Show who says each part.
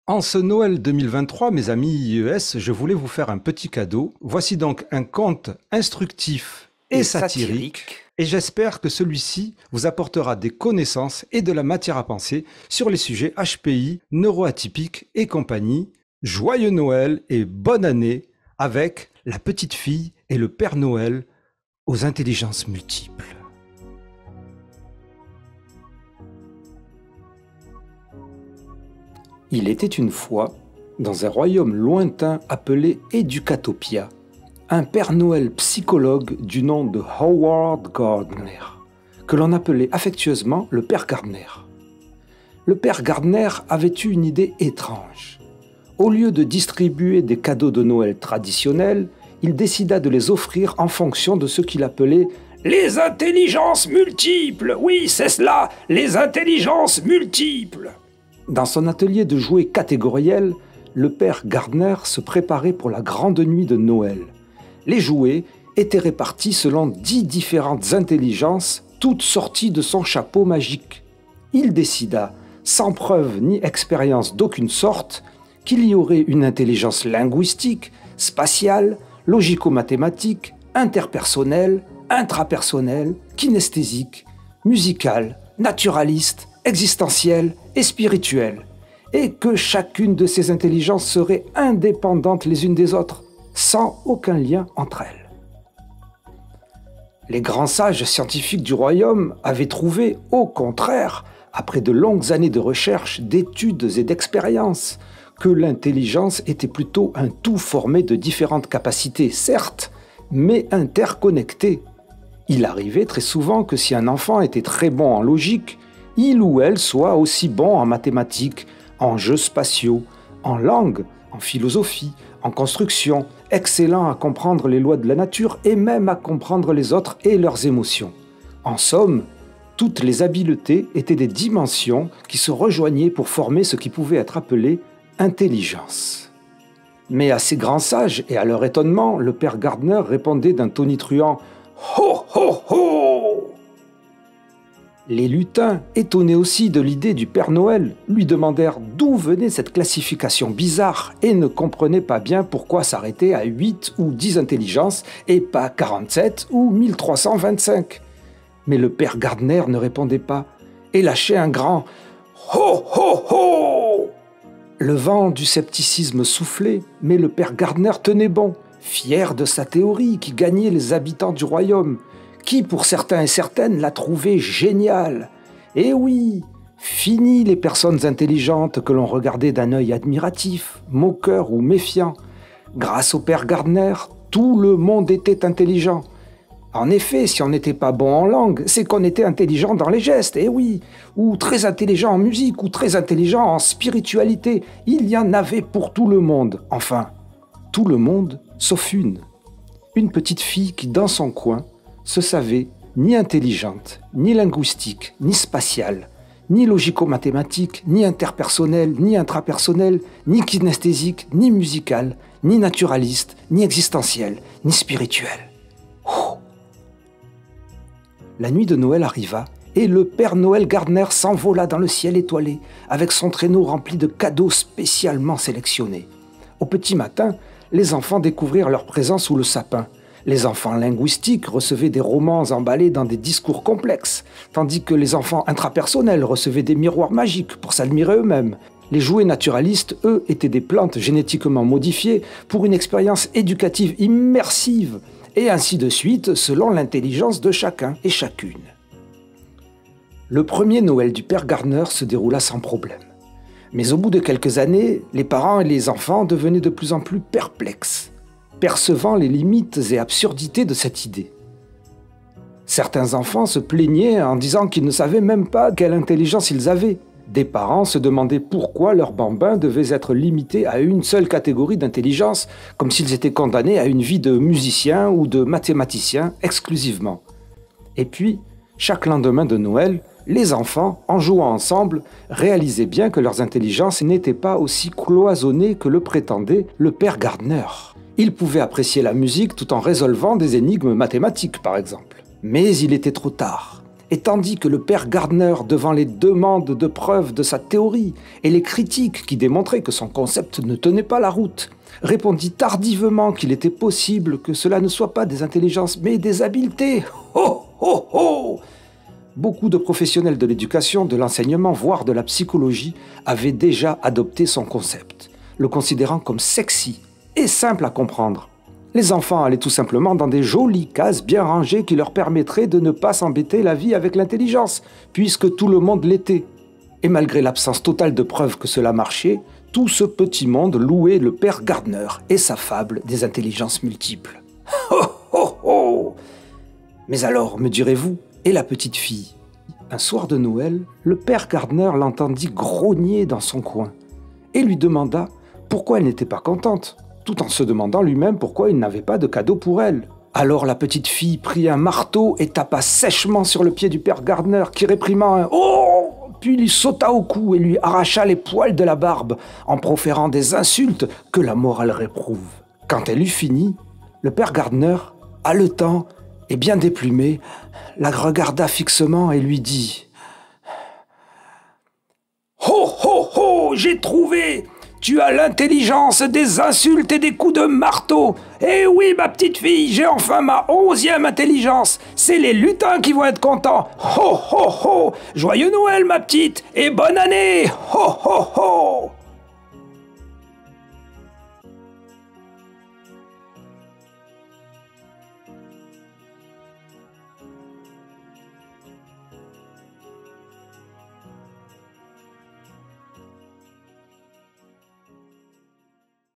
Speaker 1: En ce Noël 2023, mes amis IES, je voulais vous faire un petit cadeau. Voici donc un conte instructif et satirique. Et j'espère que celui-ci vous apportera des connaissances et de la matière à penser sur les sujets HPI, neuroatypiques et compagnie. Joyeux Noël et bonne année avec la petite fille et le Père Noël aux intelligences multiples.
Speaker 2: Il était une fois, dans un royaume lointain appelé Educatopia, un Père Noël psychologue du nom de Howard Gardner, que l'on appelait affectueusement le Père Gardner. Le Père Gardner avait eu une idée étrange. Au lieu de distribuer des cadeaux de Noël traditionnels, il décida de les offrir en fonction de ce qu'il appelait les intelligences multiples. Oui, c'est cela, les intelligences multiples. Dans son atelier de jouets catégoriels, le Père Gardner se préparait pour la grande nuit de Noël. Les jouets étaient répartis selon 10 différentes intelligences, toutes sorties de son chapeau magique. Il décida, sans preuve ni expérience d'aucune sorte, qu'il y aurait une intelligence linguistique, spatiale, logico-mathématique, interpersonnelle, intrapersonnelle, kinesthésique, musicale, naturaliste, existentielle et spirituelle, et que chacune de ces intelligences serait indépendante les unes des autres, sans aucun lien entre elles. Les grands sages scientifiques du royaume avaient trouvé, au contraire, après de longues années de recherche, d'études et d'expériences, que l'intelligence était plutôt un tout formé de différentes capacités, certes, mais interconnectées. Il arrivait très souvent que si un enfant était très bon en logique, il ou elle soit aussi bon en mathématiques, en jeux spatiaux, en langue, en philosophie, en construction, excellent à comprendre les lois de la nature et même à comprendre les autres et leurs émotions. En somme, toutes les habiletés étaient des dimensions qui se rejoignaient pour former ce qui pouvait être appelé intelligence. Mais à ces grands sages et à leur étonnement, le Père Gardner répondait d'un tonitruant « Ho, ho, ho !» Les lutins, étonnés aussi de l'idée du Père Noël, lui demandèrent d'où venait cette classification bizarre et ne comprenaient pas bien pourquoi s'arrêter à 8 ou 10 intelligences et pas 47 ou 1325. Mais le Père Gardner ne répondait pas et lâchait un grand « Ho, ho, ho !» Le vent du scepticisme soufflait, mais le Père Gardner tenait bon, fier de sa théorie qui gagnait les habitants du royaume, qui, pour certains et certaines, l'a trouvé génial. Et oui, fini les personnes intelligentes que l'on regardait d'un œil admiratif, moqueur ou méfiant. Grâce au Père Gardner, tout le monde était intelligent. En effet, si on n'était pas bon en langue, c'est qu'on était intelligent dans les gestes, et oui, ou très intelligent en musique, ou très intelligent en spiritualité. Il y en avait pour tout le monde. Enfin, tout le monde, sauf une. Une petite fille qui, dans son coin, se savait ni intelligente, ni linguistique, ni spatiale, ni logico-mathématique, ni interpersonnelle, ni intrapersonnelle, ni kinesthésique, ni musicale, ni naturaliste, ni existentielle, ni spirituelle. Ouh. La nuit de Noël arriva et le Père Noël Gardner s'envola dans le ciel étoilé avec son traîneau rempli de cadeaux spécialement sélectionnés. Au petit matin, les enfants découvrirent leur présent sous le sapin. Les enfants linguistiques recevaient des romans emballés dans des discours complexes, tandis que les enfants intrapersonnels recevaient des miroirs magiques pour s'admirer eux-mêmes. Les jouets naturalistes, eux, étaient des plantes génétiquement modifiées pour une expérience éducative immersive, et ainsi de suite selon l'intelligence de chacun et chacune. Le premier Noël du Père Gardner se déroula sans problème. Mais au bout de quelques années, les parents et les enfants devenaient de plus en plus perplexes, percevant les limites et absurdités de cette idée. Certains enfants se plaignaient en disant qu'ils ne savaient même pas quelle intelligence ils avaient. Des parents se demandaient pourquoi leurs bambins devaient être limités à une seule catégorie d'intelligence, comme s'ils étaient condamnés à une vie de musicien ou de mathématicien exclusivement. Et puis, chaque lendemain de Noël, les enfants, en jouant ensemble, réalisaient bien que leurs intelligences n'étaient pas aussi cloisonnées que le prétendait le Père Gardner. Ils pouvaient apprécier la musique tout en résolvant des énigmes mathématiques, par exemple. Mais il était trop tard. Et tandis que le père Gardner, devant les demandes de preuves de sa théorie et les critiques qui démontraient que son concept ne tenait pas la route, répondit tardivement qu'il était possible que cela ne soit pas des intelligences mais des habiletés. Ho, ho, ho! Beaucoup de professionnels de l'éducation, de l'enseignement, voire de la psychologie, avaient déjà adopté son concept, le considérant comme sexy et simple à comprendre. Les enfants allaient tout simplement dans des jolies cases bien rangées qui leur permettraient de ne pas s'embêter la vie avec l'intelligence, puisque tout le monde l'était. Et malgré l'absence totale de preuves que cela marchait, tout ce petit monde louait le père Gardner et sa fable des intelligences multiples. Ho, ho, ho! Mais alors, me direz-vous, et la petite fille? Un soir de Noël, le père Gardner l'entendit grogner dans son coin et lui demanda pourquoi elle n'était pas contente, tout en se demandant lui-même pourquoi il n'avait pas de cadeau pour elle. Alors la petite fille prit un marteau et tapa sèchement sur le pied du père Gardner, qui réprimant un « Oh !» puis lui sauta au cou et lui arracha les poils de la barbe en proférant des insultes que la morale réprouve. Quand elle eut fini, le père Gardner, haletant et bien déplumé, la regarda fixement et lui dit « Ho, ho, ho, j'ai trouvé! Tu as l'intelligence des insultes et des coups de marteau. Eh oui, ma petite fille, j'ai enfin ma 11e intelligence. C'est les lutins qui vont être contents. Ho, ho, ho! Joyeux Noël, ma petite, et bonne année! Ho, ho, ho! »